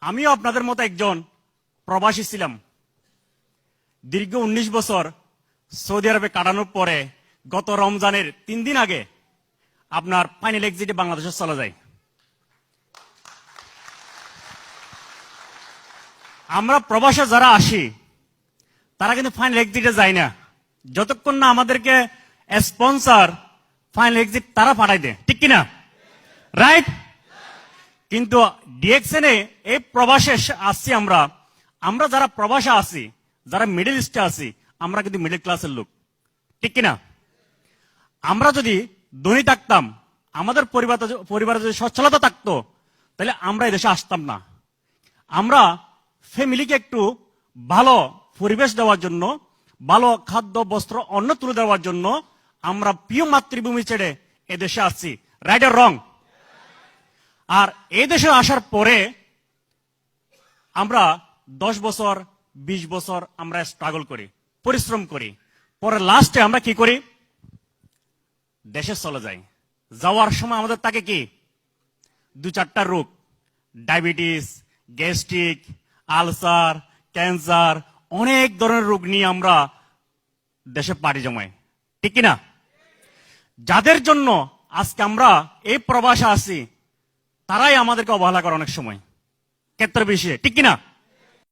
আমিও আপনাদের মতো একজন প্রবাসী ছিলাম। দীর্ঘ 19 বছর সৌদি আরবে কাটানোর পরে গত রমজানের 3 দিন আগে আপনার ফাইনাল এক্সিটে বাংলাদেশে চলে যায়। আমরা প্রবাসে যারা আসি তারা কিন্তু ফাইনাল এক্সিটে যায় না, যতক্ষণ না আমাদেরকে স্পন্সর ফাইনাল এক্সিট তারা পাঠাই দেয়, ঠিক কিনা? রাইট। কিন্তু ডিএক্সএনে এই প্রবাসে আসছি আমরা আমরা যারা প্রবাসে আসি, যারা মিডল ইস্টে আসি, আমরা কিন্তু মিডল ক্লাসের লোক, ঠিক কিনা? আমরা যদি ধনী থাকতাম, আমাদের পরিবারে যদি সচ্ছলতা থাকতো, তাহলে আমরা এদেশে আসতাম না। আমরা ফ্যামিলিকে একটু ভালো পরিবেশ দেওয়ার জন্য, ভালো খাদ্য বস্ত্র অন্ন তুলে দেওয়ার জন্য আমরা প্রিয় মাতৃভূমি ছেড়ে এদেশে আসছি। রাইট আর রং? আর এই দেশে আসার পরে আমরা 10 বছর 20 বছর আমরা স্ট্রাগল করি, পরিশ্রম করি, পরে লাস্টে আমরা কি করি? দেশে চলে যাই। যাওয়ার সময় আমাদের তাকে কি 2-4টা রোগ, ডায়াবেটিস, গ্যাস্ট্রিক, আলসার, ক্যান্সার, অনেক ধরনের রোগ নিয়ে আমরা দেশে পাড়ি জমাই, ঠিক কিনা? যাদের জন্য আজকে আমরা এই প্রবাসে আছি, তারাই আমাদেরকে অবহেলা করে অনেক সময় ক্ষেত্র বিষয়ে, ঠিক কিনা?